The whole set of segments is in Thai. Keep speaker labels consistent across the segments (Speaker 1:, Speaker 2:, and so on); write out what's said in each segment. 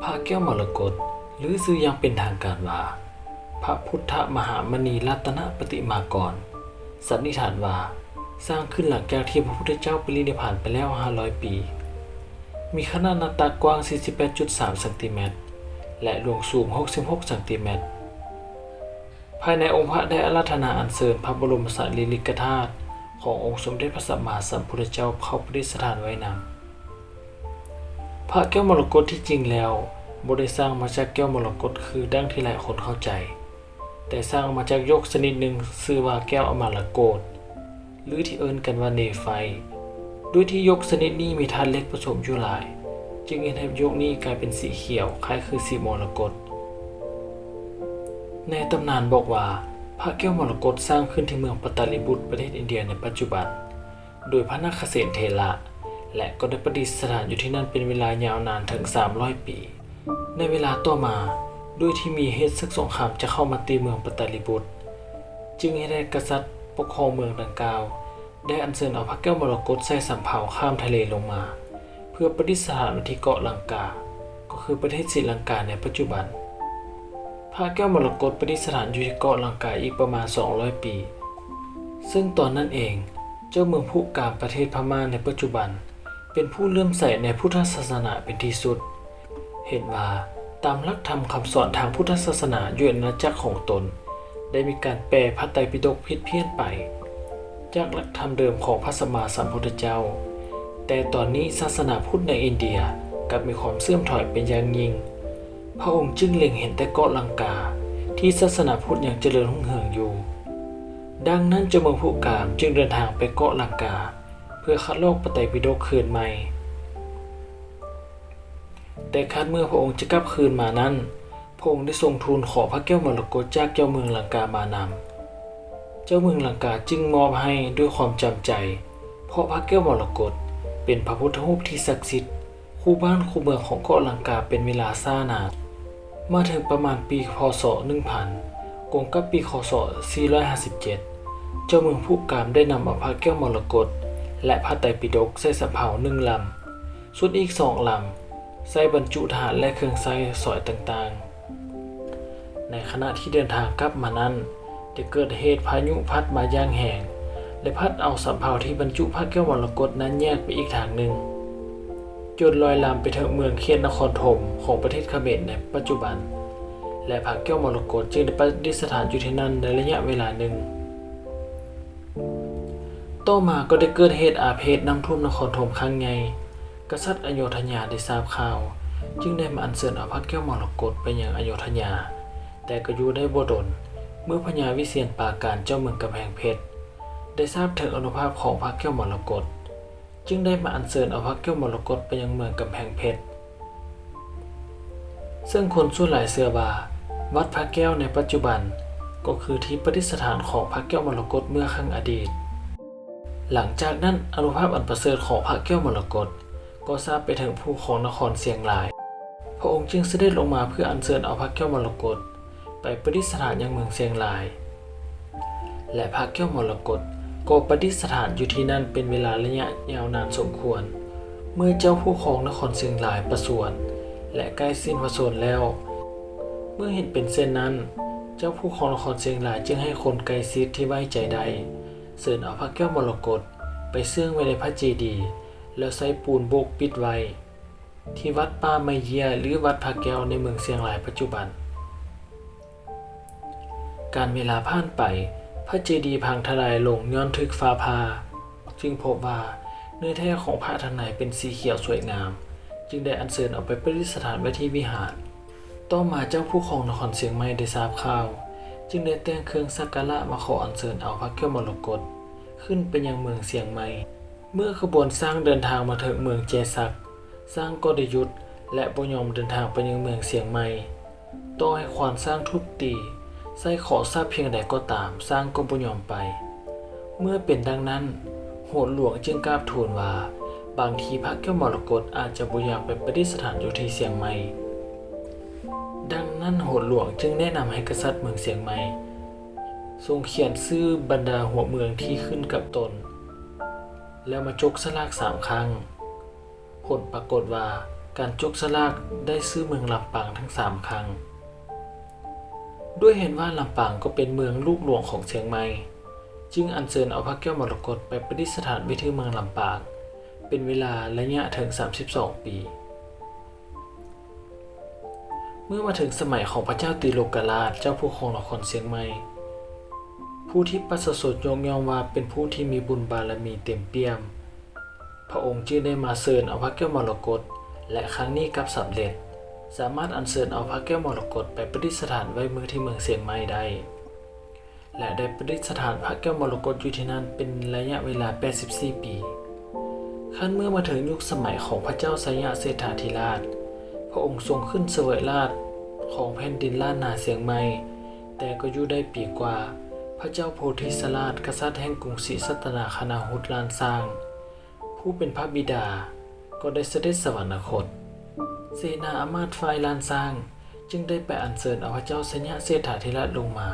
Speaker 1: พระแก้วมรกตหรือชื่ออย่างเป็นทางการว่าพระพุทธมหามณีรัตนปฏิมากรสันนิษฐานว่าสร้างขึ้นหลังจากที่พระพุทธเจ้าปรินิพพานไปแล้ว500 ปีมีขนาดหน้าตักกว้าง 48.3 เซนติเมตรและหลวงสูง 66 เซนติเมตรภายในองค์พระได้อาราธนาอัญเชิญพระบรมสารีริกธาตุขององค์สมเด็จพระสัมมาสัมพุทธเจ้าเข้าประดิษฐานไว้นำพระแก้วมรกตที่จริงแล้วบ่ได้สร้างมาจากแก้วมรกตคือดังที่หลายคนเข้าใจแต่สร้างมาจากยกชนิดหนึ่งชื่อว่าแก้วอมรกตหรือที่เอิ้นกันว่าเนไฟด้วยที่ยกชนิดนี้มีธาตุเหล็กผสมอยู่หลายจึงเฮ็ดให้ยกนี้กลายเป็นสีเขียวคล้ายคือสีมรกตในตำนานบอกว่าพระแก้วมรกตสร้างขึ้นที่เมืองปัตตาลีบุตรประเทศอินเดียในปัจจุบันโดยพระนาคเษนเถระและก็ได้ประดิษฐานอยู่ที่นั่นเป็นเวลายาวนานถึง300 ปีในเวลาต่อมาด้วยที่มีเหตุศึกสงครามจะเข้ามาตีเมืองปัตตาลีบุตรจึงให้ได้กษัตริย์ปกครองเมืองดังกล่าวได้อัญเชิญเอาพระแก้วมรกตใส่สำเภาข้ามทะเลลงมาเพื่อประดิษฐานไว้ที่เกาะลังกาก็คือประเทศศรีลังกาในปัจจุบันพระแก้วมรกตประดิษฐานอยู่ที่เกาะลังกาอีกประมาณ200 ปีซึ่งตอนนั้นเองเจ้าเมืองพุกามประเทศพม่าในปัจจุบันเป็นผู้เลื่อมใสในพุทธศาสนาเป็นที่สุดเห็นว่าตามหลักธรรมคำสอนทางพุทธศาสนาอยู่ในอาณาจักรของตนได้มีการแปลพระไตรปิฎกผิดเพี้ยนไปจากหลักธรรมเดิมของพระสัมมาสัมพุทธเจ้าแต่ตอนนี้ศาสนาพุทธในอินเดียกลับมีความเสื่อมถอยเป็นอย่างยิ่งพระองค์จึงเล็งเห็นแต่เกาะลังกาที่ศาสนาพุทธยังเจริญรุ่งเรืองอยู่ดังนั้นเจ้าเมืองพุกามจึงเดินทางไปเกาะลังกาเพื่อคัดลอกพระไตรปิฎกคืนใหม่แต่ครั้นเมื่อพระองค์จะกลับคืนมานั้นพระองค์ได้ทรงทูลขอพระแก้วมรกตจากเจ้าเมืองลังกามานำเจ้าเมืองลังกาจึงมอบให้ด้วยความจำใจเพราะพระแก้วมรกตเป็นพระพุทธรูปที่ศักดิ์สิทธิ์คู่บ้านคู่เมืองของเกาะลังกาเป็นเวลาช้านานมาถึงประมาณปีพ.ศ. 1000กงกับปีค.ศ. 457เจ้าเมืองพุกามได้นำเอาพระแก้วมรกตและพระไตรปิฎกใส่สำเภา1 ลำส่วนอีก2 ลำใส่บรรจุทหารและเครื่องใช้สอยต่างๆในขณะที่เดินทางกลับมานั้นได้เกิดเหตุพายุพัดมาอย่างแรงและพัดเอาสำเภาที่บรรจุพระแก้วมรกตนั้นแยกไปอีกทางหนึ่งจนลอยลำไปถึงเมืองเขตนครธมของประเทศเขมรในปัจจุบันและพระแก้วมรกตจึงได้ประดิษฐานอยู่ที่นั่นในระยะเวลาหนึ่งต่อมาก็ได้เกิดเหตุอาเพศน้ำท่วมนครธมครั้งใหญ่กษัตริย์อโยธยาได้ทราบข่าวจึงได้มาอัญเชิญเอาพระแก้วมรกตไปยังอโยธยาแต่ก็อยู่ได้บ่ดลเมื่อพญาวิเชียรปราการเจ้าเมืองกำแพงเพชรได้ทราบถึงอานุภาพของพระแก้วมรกตจึงได้มาอัญเชิญเอาพระแก้วมรกตไปยังเมืองกำแพงเพชรซึ่งคนส่วนหลายเชื่อว่าวัดพระแก้วในปัจจุบันก็คือที่ประดิษฐานของพระแก้วมรกตเมื่อครั้งอดีตหลังจากนั้นอานุภาพอันประเสริฐของพระแก้วมรกตก็ทราบไปถึงผู้ของนครเชียงรายพระองค์จึงเสด็จลงมาเพื่ออัญเชิญเอาพระแก้วมรกตไปประดิษฐานยังเมืองเชียงรายและพระแก้วมรกตก็ประดิษฐานอยู่ที่นั่นเป็นเวลาระยะยาวนานสมควรเมื่อเจ้าผู้ของนครเชียงรายประสูติและใกล้สิ้นพระชนม์แล้วเมื่อเห็นเป็นเช่นนั้นเจ้าผู้ของนครเชียงรายจึงให้คนใกล้ชิดที่ไว้ใจได้เชิญเอาพระแก้วมรกตไปเสื่องไว้ในพระเจดีย์แล้วใส่ปูนโบกปิดไว้ที่วัดป่าไมเยียหรือวัดพระแก้วในเมืองเชียงรายปัจจุบันการเวลาผ่านไปพระเจดีย์พังทลายลงย้อนทึกฟ้าผ่าจึงพบว่าเนื้อแท้ของพระทั้งในเป็นสีเขียวสวยงามจึงได้อัญเชิญออกไปประดิษฐานไว้ที่วิหารต่อมาเจ้าผู้ของนครเชียงใหม่ได้ทราบข่าวจึงได้แต่งเครื่องสักการะมาขออัญเชิญเอาพระแก้วมรกตขึ้นไปยังเมืองเชียงใหม่เมื่อขบวนสร้างเดินทางมาถึงเมืองเจสักสร้างก็ได้หยุดและบ่ยอมเดินทางไปยังเมืองเชียงใหม่ต่อให้ควานสร้างทุบตีใส่ขอทราบเพียงใดก็ตามสร้างก็บ่ยอมไปเมื่อเป็นดังนั้นโหนหลวงจึงกราบทูลว่าบางทีพระแก้วมรกตอาจจะบ่อยากไปประดิษฐานอยู่ที่เชียงใหม่ดังนั้นโหนหลวงจึงแนะนำให้กษัตริย์เมืองเชียงใหม่ทรงเขียนชื่อบรรดาหัวเมืองที่ขึ้นกับตนแล้วมาจกสลาก3 ครั้งผลปรากฏว่า การจกสลักได้ซื้อเมืองลำปางทั้ง3ครั้งด้วยเห็นว่าลำปางก็เป็นเมืองลูกหลวงของเชียงใหม่จึงอัญเชิญเอาพระแก้วมรกตไปประดิษฐานไว้ที่เมืองลำปางเป็นเวลาระยะถึง32 ปีเมื่อมาถึงสมัยของพระเจ้าติโลกราชเจ้าผู้ครองนครเชียงใหม่ผู้ที่ประเสริฐยกย่องว่าเป็นผู้ที่มีบุญบารมีเต็มเปี่ยมพระองค์จึงได้มาเชิญเอาพระแก้วมรกตและครั้งนี้กลับสำเร็จสามารถอัญเชิญเอาพระแก้วมรกตไปประดิษฐานไว้เมืองที่เมืองเชียงใหม่ได้และได้ประดิษฐานพระแก้วมรกตอยู่ที่นั่นเป็นระยะเวลา84 ปีขั้นเมื่อมาถึงยุคสมัยของพระเจ้าไสยเศรษฐาธิราชพระองค์ทรงขึ้นเสวยราชของแผ่นดินล้านนาเชียงใหม่แต่ก็อยู่ได้ปีกว่าพระเจ้าโพธิสราชกษัตริย์แห่งกรุงศรีสัตนาคนาหุตล้านสร้างผู้เป็นพระบิดาก็ได้เสด็จสวรรคตเสนาอมาตย์ฝ่ายล้านสร้างจึงได้ไปอัญเชิญเอาพระเจ้าไสยเศรษฐาธิราชลงมา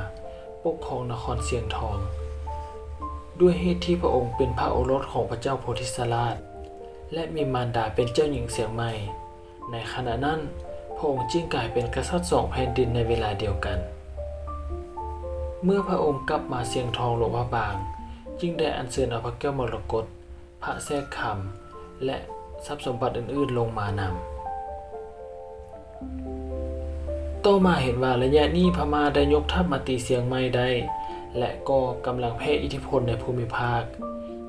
Speaker 1: ปกครองนครเสียงทองด้วยเหตุที่พระองค์เป็นพระโอรสของพระเจ้าโพธิสราชและมีมารดาเป็นเจ้าหญิงเสียงใหม่ในขณะนั้นพระองค์จึงกลายเป็นกษัตริย์2 แผ่นดินในเวลาเดียวกันเมื่อพระองค์กลับมาเสียงทองหลวงพระบางจึงได้อัญเชิญเอาพระแก้วมรกตพระแทรกคำและทรัพย์สมบัติอื่นๆลงมานำต่อมาเห็นว่าระยะนี้พม่าได้ยกทัพมาตีเสียงใหม่ได้และก็กำลังแผ่อิทธิพลในภูมิภาค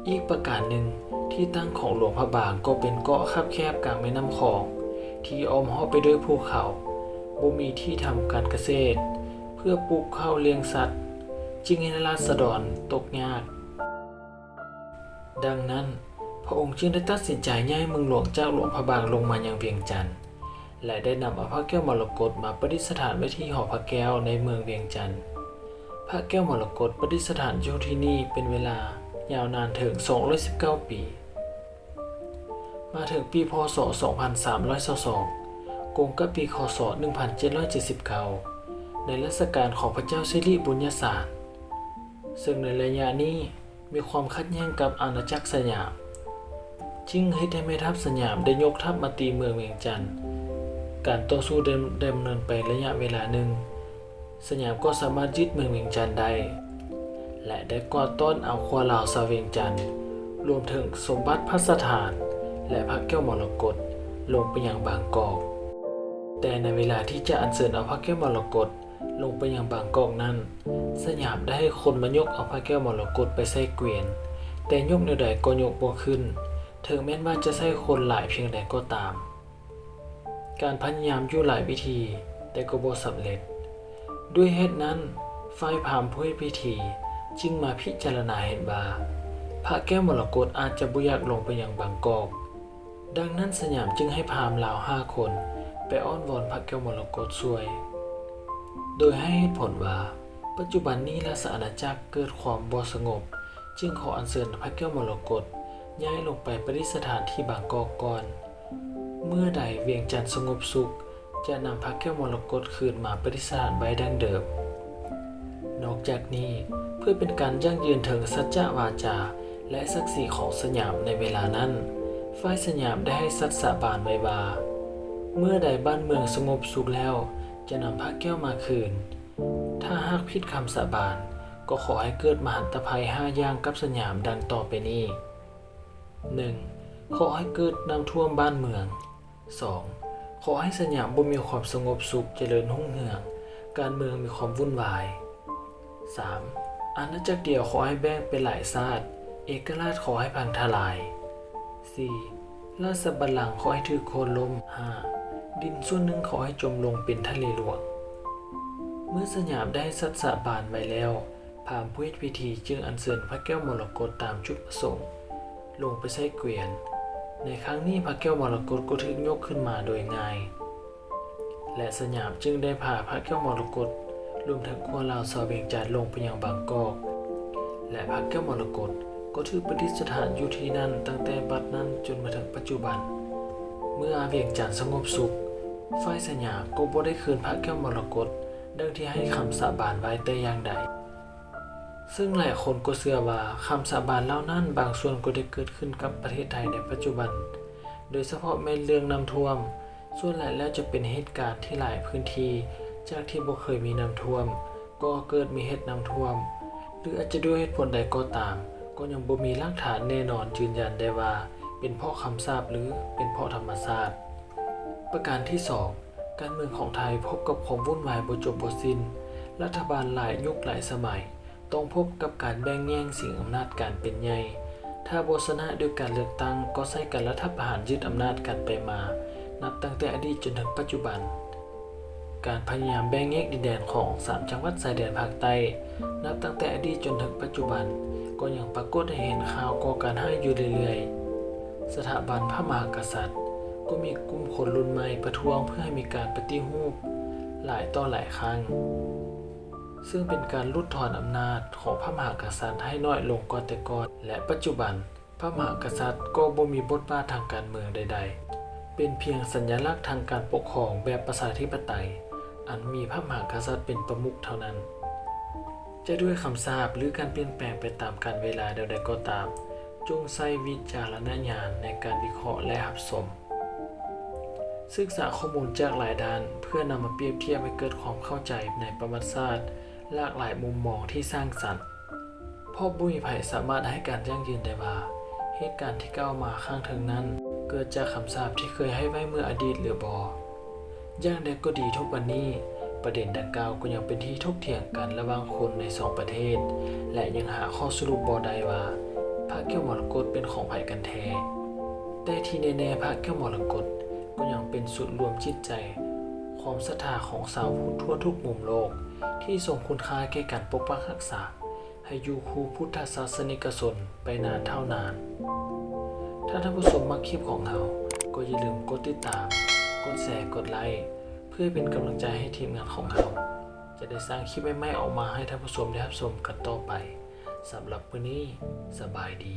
Speaker 1: อีกประการหนึ่งที่ตั้งของหลวงพระบางก็เป็นเกาะคับแคบกลางแม่น้ำคลองที่อ้อมรอบไปด้วยภูเขาบ่มีที่ทำการเกษตรเพื่อปลูกข้าวเลี้ยงสัตว์จึงให้ราษฎรตกยากดังนั้นพระองค์จึงได้ตัดสินใจย้ายเมืองหลวงจากหลวงพระบางลงมายังเวียงจันทร์และได้นำเอาพระแก้วมรกตมาประดิษฐานไว้ที่หอพระแก้วในเมืองเวียงจันทร์พระแก้วมรกตประดิษฐานอยู่ที่นี่เป็นเวลายาวนานถึง219 ปีมาถึงปีพ.ศ. 2322กงกับปีค.ศ. 1779ในรัชกาลของพระเจ้าสิริบุญญศาสตร์ซึ่งในระยะนี้มีความขัดแย้งกับอาณาจักรสยามจึงให้แม่ทัพสยามได้ยกทัพมาตีเมืองเวียงจันทร์การต่อสู้ดำเนินไประยะเวลาหนึ่งสยามก็สามารถยึดเมืองเวียงจันทร์ได้และได้กวาดต้อนเอาครัวลาวชาวเวียงจันทร์รวมถึงสมบัติพัสถานและพระแก้วมรกตลงไปยังบางกอกแต่ในเวลาที่จะอัญเชิญเอาพระแก้วมรกตลงไปยังบางกอกนั้นสยามได้ให้คนมายกเอาพระแก้วมรกตไปใส่เกวียนแต่ยกแนวใดก็ยกบ่ขึ้นถึงแม้ว่าจะใช้คนหลายเพียงใดก็ตามการพยายามอยู่หลายวิธีแต่ก็บ่สำเร็จด้วยเหตุนั้นฝ่ายพราหมณ์ผู้ให้พิธีจึงมาพิจารณาเห็นว่าพระแก้วมรกตอาจจะบ่อยากลงไปยังบางกอกดังนั้นสยามจึงให้พราหมณ์ราว5 คนไปอ้อนวอนพระแก้วมรกตช่วยโดยให้เหตุผลว่าปัจจุบันนี้ราชอาณาจักรเกิดความบ่สงบจึงขออัญเชิญพระแก้วมรกตย้ายลงไปประดิษฐานที่บางกอกก่อนเมื่อใดเวียงจันทร์สงบสุขจะนำพระแก้วมรกตคืนมาประดิษฐานไว้ดังเดิมนอกจากนี้เพื่อเป็นการยั่งยืนถึงสัจจวาจาและศักดิ์ศรีของสยามในเวลานั้นฝ่ายสยามได้ให้สัตย์สาบานไว้ว่าเมื่อใดบ้านเมืองสงบสุขแล้วจะนำพระแก้วมาคืนถ้าหากผิดคำสาบานก็ขอให้เกิดมหันตภัย5 อย่างกับสยามดังต่อไปนี้ 1. ขอให้เกิดน้ำท่วมบ้านเมือง 2. ขอให้สยามบ่มีความสงบสุขเจริญรุ่งเรืองการเมืองมีความวุ่นวาย 3. อาณาจักรเดียวขอให้แบ่งเป็นหลายชาติเอกราชขอให้พังทลาย 4. ราชบัลลังก์ขอให้ถูกโค่นล้ม 5. ดินส่วนหนึ่งขอให้จมลงเป็นทะเลหลวงเมื่อสยามได้สัตย์สาบานไว้แล้วพราหมณ์ผู้เฮ็ดพิธีจึงอัญเชิญพระแก้วมรกตตามจุดประสงค์ลงไปใส่เกวียนในครั้งนี้พระแก้วมรกตก็ถูกยกขึ้นมาโดยง่ายและสยามจึงได้พาพระแก้วมรกตรวมทั้งครัวลาวชาวเวียงจันทร์ลงไปยังบางกอกและพระแก้วมรกตก็ถูกประดิษฐานอยู่ที่นั่นตั้งแต่บัดนั้นจนมาถึงปัจจุบันเมื่อเวียงจันทร์สงบสุขฝ่ายสยามก็บ่ได้คืนพระแก้วมรกตดังที่ให้คำสาบานไว้แต่อย่างใดซึ่งหลายคนก็เชื่อว่าคำสาบานเหล่านั้นบางส่วนก็ได้เกิดขึ้นกับประเทศไทยในปัจจุบันโดยเฉพาะแม้เรื่องน้ำท่วม ส่วนใหญ่แล้วจะเป็นเหตุการณ์ที่หลายพื้นที่จากที่บ่เคยมีน้ำท่วมก็เกิดมีเหตุน้ำท่วมหรืออาจจะด้วยเหตุผลใดก็ตามก็ยังบ่มีหลักฐานแน่นอนยืนยันได้ว่าเป็นเพราะคำสาปหรือเป็นเพราะธรรมชาติประการที่ 2 การเมืองของไทยพบกับความวุ่นวายบ่จบบ่สิ้นรัฐบาลหลายยุคหลายสมัยต้องพบกับการแบ่งแย่งชิงอำนาจการเป็นใหญ่ถ้าบ่ชนะด้วยการเลือกตั้งก็ใช้การรัฐประหารยึดอำนาจกันไปมานับตั้งแต่อดีตจนถึงปัจจุบันการพยายามแบ่งแยกดินแดนของ3จังหวัดชายแดนภาคใต้นับตั้งแต่อดีตจนถึงปัจจุบันก็ยังปรากฏให้เห็นข่าวก่อการร้ายอยู่เรื่อยๆสถาบันพระมหากษัตริย์ก็มีกลุ่มคนรุ่นใหม่ประท้วงเพื่อให้มีการปฏิรูปหลายต่อหลายครั้งซึ่งเป็นการลดทอนอำนาจของพระมหากษัตริย์ให้น้อยลงกว่าแต่ก่อนและปัจจุบันพระมหากษัตริย์ก็บ่มีบทบาททางการเมืองใดๆเป็นเพียงสัญลักษณ์ทางการปกครองแบบประชาธิปไตยอันมีพระมหากษัตริย์เป็นประมุขเท่านั้นจะด้วยคำสาปหรือการเปลี่ยนแปลงไปตามกาลเวลาใดๆก็ตามจงใช้วิจารณญาณในการวิเคราะห์และรับชมศึกษาข้อมูลจากหลายด้านเพื่อนำมาเปรียบเทียบให้เกิดความเข้าใจในประวัติศาสตร์หลากหลายมุมมองที่สร้างสรรค์เพราะบ่มีไผสามารถให้การยั่งยืนได้ว่าเหตุการณ์ที่ก้าวมาข้างเทิงนั้นเกิดจากคำสาปที่เคยให้ไว้เมื่ออดีตหรือบ่อย่างใดก็ดีทุกวันนี้ประเด็นดังกล่าวก็ยังเป็นที่ถกเถียงกันระหว่างคนใน2ประเทศและยังหาข้อสรุปบ่ได้ว่าพระแก้วมรกตเป็นของไผกันแท้แต่ที่แน่ๆพระแก้วมรกตก็ยังเป็นสุดรวมจิตใจความศรัทธาของชาวพุทธทั่วทุกมุมโลกที่ทรงคุณค่าแก่การปกปักรักษาให้อยู่คู่พุทธศาสนิกชนไปนานเท่านาน ถ้าท่านผู้ชมมักคลิปของเราก็อย่าลืมกดติดตามกดแชร์กดไลค์เพื่อเป็นกำลังใจให้ทีมงานของเราจะได้สร้างคลิปใหม่ๆออกมาให้ท่านผู้ชมได้รับชมกันต่อไปสำหรับวันนี้สบายดี